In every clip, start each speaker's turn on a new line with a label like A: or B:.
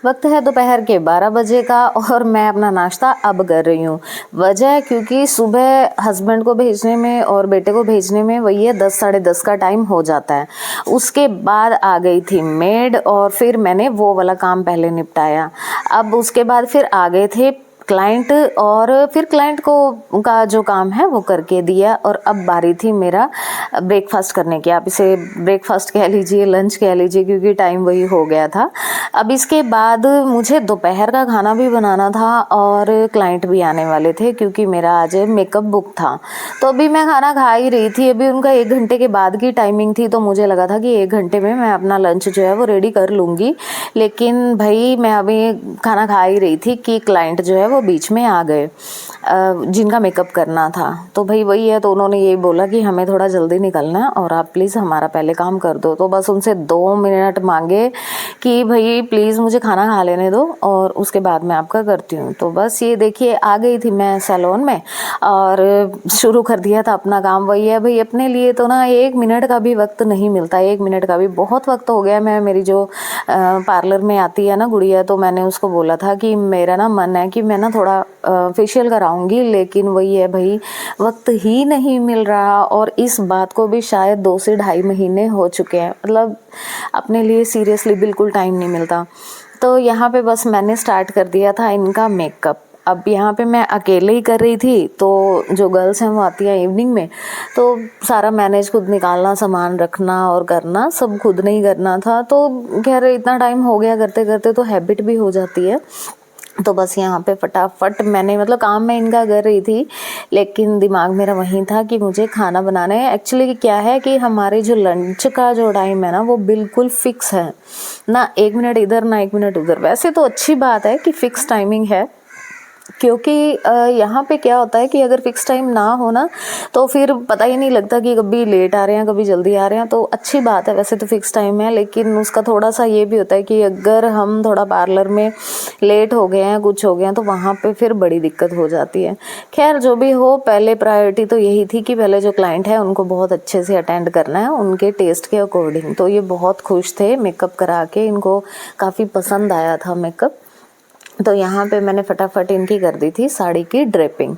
A: वक्त है दोपहर के 12 बजे का और मैं अपना नाश्ता अब कर रही हूँ। वजह है क्योंकि सुबह हस्बैंड को भेजने में और बेटे को भेजने में वही है 10 साढ़े 10 का टाइम हो जाता है। उसके बाद आ गई थी मेड और फिर मैंने वो वाला काम पहले निपटाया। अब उसके बाद फिर आ गए थे क्लाइंट और फिर क्लाइंट को का जो काम है वो करके दिया और अब बारी थी मेरा ब्रेकफास्ट करने की। आप इसे ब्रेकफास्ट कह लीजिए, लंच कह लीजिए, क्योंकि टाइम वही हो गया था। अब इसके बाद मुझे दोपहर का खाना भी बनाना था और क्लाइंट भी आने वाले थे क्योंकि मेरा आज मेकअप बुक था। तो अभी मैं खाना खा ही रही थी, अभी उनका 1 घंटे के बाद की टाइमिंग थी, तो मुझे लगा था कि 1 घंटे में मैं अपना लंच जो है वो रेडी कर लूँगी। लेकिन भाई मैं अभी खाना खा ही रही थी कि क्लाइंट जो है वो बीच में आ गए जिनका मेकअप करना था। तो भाई वही है, तो उन्होंने यही बोला कि हमें थोड़ा जल्दी निकलना है और आप प्लीज़ हमारा पहले काम कर दो। तो बस उनसे 2 मिनट मांगे कि भाई प्लीज़ मुझे खाना खा लेने दो और उसके बाद मैं आपका करती हूँ। तो बस ये देखिए आ गई थी मैं सैलून में और शुरू कर दिया था अपना काम। वही है भाई, अपने लिए तो ना 1 मिनट का भी वक्त नहीं मिलता, 1 मिनट का भी बहुत वक्त हो गया। मैं मेरी जो पार्लर में आती है ना गुड़िया, तो मैंने उसको बोला था कि मेरा ना मन है कि मैं ना थोड़ा फेशियल कराऊंगी, लेकिन वही है भाई वक्त ही नहीं मिल रहा। और इस बात को भी शायद 2 से ढाई महीने हो चुके हैं, मतलब अपने लिए सीरियसली बिल्कुल टाइम नहीं मिलता। तो यहाँ पे बस मैंने स्टार्ट कर दिया था इनका मेकअप। अब यहाँ पे मैं अकेले ही कर रही थी, तो जो गर्ल्स हैं वो आती है इवनिंग में, तो सारा मैनेज खुद निकालना, सामान रखना और करना सब खुद नहीं करना था। तो खैर इतना टाइम हो गया करते करते तो हैबिट भी हो जाती है। तो बस यहाँ पे फटाफट मैंने, मतलब काम मैं इनका कर रही थी लेकिन दिमाग मेरा वहीं था कि मुझे खाना बनाना है। एक्चुअली क्या है कि हमारे जो लंच का जो टाइम है ना वो बिल्कुल फिक्स है, ना 1 मिनट इधर ना 1 मिनट उधर। वैसे तो अच्छी बात है कि फिक्स टाइमिंग है, क्योंकि यहाँ पे क्या होता है कि अगर फिक्स टाइम ना हो ना तो फिर पता ही नहीं लगता कि कभी लेट आ रहे हैं कभी जल्दी आ रहे हैं। तो अच्छी बात है, वैसे तो फिक्स टाइम है, लेकिन उसका थोड़ा सा ये भी होता है कि अगर हम थोड़ा पार्लर में लेट हो गए हैं, कुछ हो गया, तो वहाँ पे फिर बड़ी दिक्कत हो जाती है। खैर जो भी हो, पहले प्रायोरिटी तो यही थी कि पहले जो क्लाइंट है उनको बहुत अच्छे से अटेंड करना है उनके टेस्ट के अकॉर्डिंग। तो ये बहुत खुश थे मेकअप करा के, इनको काफ़ी पसंद आया था मेकअप। तो यहाँ पे मैंने फटाफट इनकी कर दी थी साड़ी की ड्रेपिंग।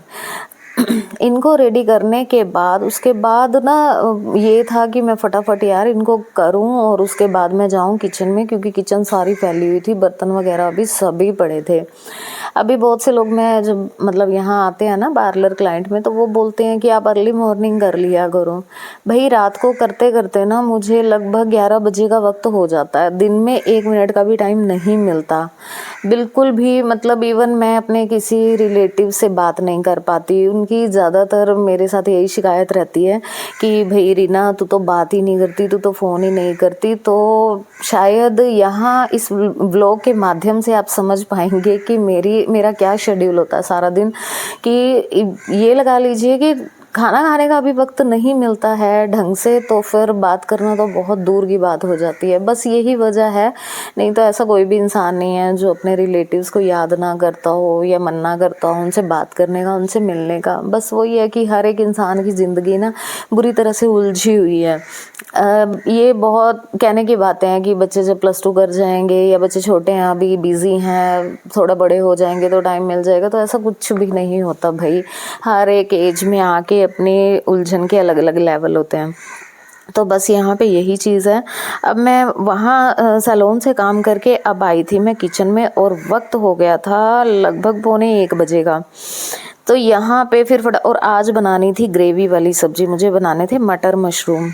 A: इनको रेडी करने के बाद उसके बाद ना ये था कि मैं फटाफट यार इनको करूं और उसके बाद मैं जाऊं किचन में, क्योंकि किचन सारी फैली हुई थी, बर्तन वगैरह भी सभी पड़े थे। अभी बहुत से लोग, मैं जब मतलब यहाँ आते हैं ना पार्लर क्लाइंट में, तो वो बोलते हैं कि आप अर्ली मॉर्निंग कर लिया करो। भाई रात को करते करते ना मुझे लगभग 11 बजे का वक्त हो जाता है, दिन में 1 मिनट का भी टाइम नहीं मिलता बिल्कुल भी। मतलब इवन मैं अपने किसी रिलेटिव से बात नहीं कर पाती। उनकी ज़्यादातर मेरे साथ यही शिकायत रहती है कि भाई रीना तू तो बात ही नहीं करती, तू तो फ़ोन ही नहीं करती। तो शायद यहाँ इस व्लॉग के माध्यम से आप समझ पाएंगे कि मेरा क्या शेड्यूल होता है सारा दिन। कि ये लगा लीजिए कि खाना खाने का भी वक्त नहीं मिलता है ढंग से, तो फिर बात करना तो बहुत दूर की बात हो जाती है। बस यही वजह है, नहीं तो ऐसा कोई भी इंसान नहीं है जो अपने रिलेटिव्स को याद ना करता हो या मन ना करता हो उनसे बात करने का, उनसे मिलने का। बस वही है कि हर एक इंसान की ज़िंदगी ना बुरी तरह से उलझी हुई है। ये बहुत कहने की बातें हैं कि बच्चे जब +2 कर जाएंगे या बच्चे छोटे हैं अभी बिजी हैं, थोड़ा बड़े हो जाएंगे तो टाइम मिल जाएगा, तो ऐसा कुछ भी नहीं होता भाई। हर एक एज में आके अपने उलझन के अलग अलग लेवल होते हैं। तो बस यहाँ पे यही चीज़ है। अब मैं वहाँ सैलून से काम करके अब आई थी मैं किचन में और वक्त हो गया था लगभग 12:45 बजे का। तो यहाँ पे फिर और आज बनानी थी ग्रेवी वाली सब्जी, मुझे बनाने थे मटर मशरूम।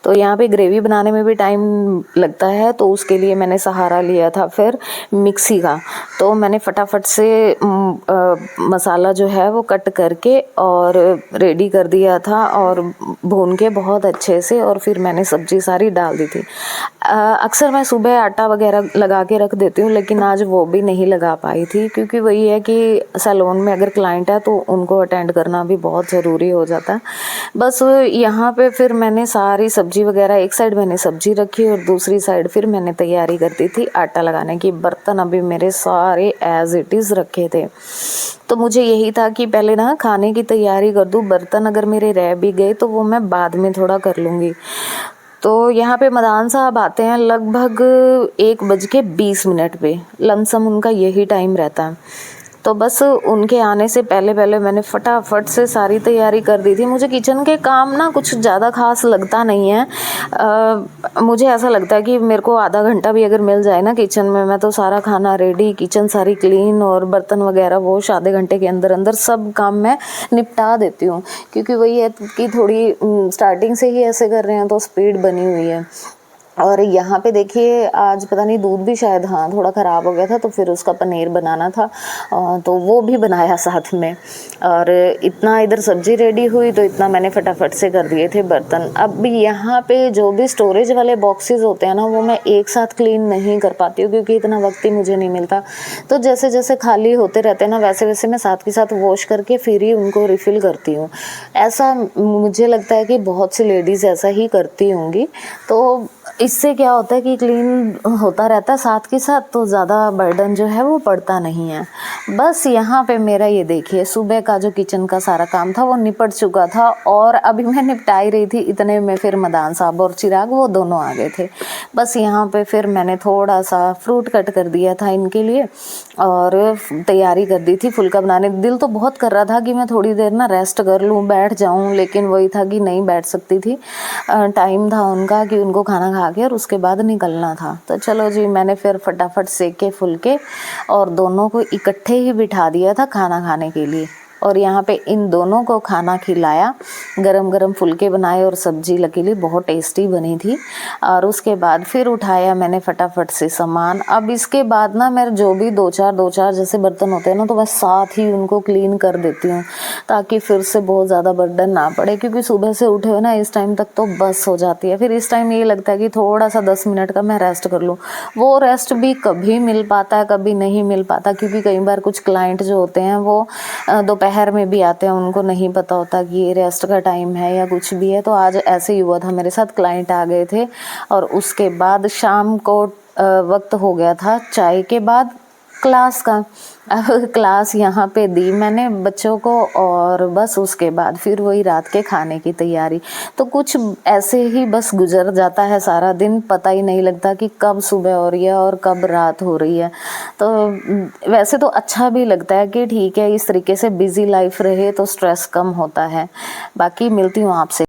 A: तो यहाँ पे ग्रेवी बनाने में भी टाइम लगता है, तो उसके लिए मैंने सहारा लिया था फिर मिक्सी का। तो मैंने फटाफट से मसाला जो है वो कट करके और रेडी कर दिया था और भून के बहुत अच्छे से, और फिर मैंने सब्जी सारी डाल दी थी। अक्सर मैं सुबह आटा वगैरह लगा के रख देती हूँ, लेकिन आज वो भी नहीं लगा पाई थी, क्योंकि वही है कि सैलून में अगर क्लाइंट है तो उनको अटेंड करना भी बहुत ज़रूरी हो जाता है। बस यहाँ पे फिर मैंने सारी सब्जी वगैरह, एक साइड मैंने सब्जी रखी और दूसरी साइड फिर मैंने तैयारी कर दी थी आटा लगाने की। बर्तन अभी मेरे सारे एज इट इज़ रखे थे, तो मुझे यही था कि पहले ना खाने की तैयारी कर दूँ, बर्तन अगर मेरे रह भी गए तो वो मैं बाद में थोड़ा कर लूँगी। तो यहाँ पे मदान साहब आते हैं लगभग 1:20 पे, लमसम उनका यही टाइम रहता है। तो बस उनके आने से पहले पहले मैंने फटाफट से सारी तैयारी कर दी थी। मुझे किचन के काम ना कुछ ज़्यादा खास लगता नहीं है। मुझे ऐसा लगता है कि मेरे को आधा घंटा भी अगर मिल जाए ना किचन में, मैं तो सारा खाना रेडी, किचन सारी क्लीन और बर्तन वगैरह वॉश आधे घंटे के अंदर अंदर सब काम मैं निपटा देती हूँ। क्योंकि वही है कि थोड़ी स्टार्टिंग से ही ऐसे कर रहे हैं तो स्पीड बनी हुई है। और यहाँ पे देखिए आज पता नहीं दूध भी शायद हाँ थोड़ा ख़राब हो गया था, तो फिर उसका पनीर बनाना था, तो वो भी बनाया साथ में। और इतना इधर सब्जी रेडी हुई तो इतना मैंने फटाफट से कर दिए थे बर्तन। अब यहाँ पे जो भी स्टोरेज वाले बॉक्सेस होते हैं ना, वो मैं एक साथ क्लीन नहीं कर पाती हूँ क्योंकि इतना वक्त ही मुझे नहीं मिलता। तो जैसे जैसे खाली होते रहते हैं ना, वैसे वैसे मैं साथ के साथ वॉश करके फिर ही उनको रिफ़िल करती हूँ। ऐसा मुझे लगता है कि बहुत सी लेडीज़ ऐसा ही करती होंगी। तो इससे क्या होता है कि क्लीन होता रहता है साथ के साथ, तो ज़्यादा बर्डन जो है वो पड़ता नहीं है। बस यहाँ पे मेरा ये देखिए सुबह का जो किचन का सारा काम था वो निपट चुका था, और अभी मैं निपटाई रही थी इतने में फिर मदान साहब और चिराग वो दोनों आ गए थे। बस यहाँ पे फिर मैंने थोड़ा सा फ्रूट कट कर दिया था इनके लिए और तैयारी कर दी थी फुल्का बनाने। दिल तो बहुत कर रहा था कि मैं थोड़ी देर ना रेस्ट कर लूँ, बैठ जाऊँ, लेकिन वही था कि नहीं बैठ सकती थी। टाइम था उनका कि उनको खाना खा के और उसके बाद निकलना था। तो चलो जी, मैंने फिर फटाफट सेके फुल्के और दोनों को इकट्ठे ही बिठा दिया था खाना खाने के लिए। और यहाँ पे इन दोनों को खाना खिलाया, गरम गरम फुल्के बनाए और सब्जी लकीली बहुत टेस्टी बनी थी। और उसके बाद फिर उठाया मैंने फटाफट से सामान। अब इसके बाद ना मेरे जो भी दो चार जैसे बर्तन होते हैं ना, तो मैं साथ ही उनको क्लीन कर देती हूँ ताकि फिर से बहुत ज़्यादा बर्डन ना पड़े। क्योंकि सुबह से उठे हो ना इस टाइम तक तो बस हो जाती है। फिर इस टाइम ये लगता है कि थोड़ा सा 10 मिनट का मैं रेस्ट कर लूँ। वो रेस्ट भी कभी मिल पाता है कभी नहीं मिल पाता, क्योंकि कई बार कुछ क्लाइंट जो होते हैं वो दोपहर में भी आते हैं, उनको नहीं पता होता कि ये रेस्ट का टाइम है या कुछ भी है। तो आज ऐसे ही हुआ था मेरे साथ, क्लाइंट आ गए थे और उसके बाद शाम को वक्त हो गया था चाय के बाद क्लास का। अब क्लास यहाँ पे दी मैंने बच्चों को और बस उसके बाद फिर वही रात के खाने की तैयारी। तो कुछ ऐसे ही बस गुजर जाता है सारा दिन, पता ही नहीं लगता कि कब सुबह हो रही है और कब रात हो रही है। तो वैसे तो अच्छा भी लगता है कि ठीक है इस तरीके से बिजी लाइफ रहे तो स्ट्रेस कम होता है। बाकी मिलती हूँ आपसे।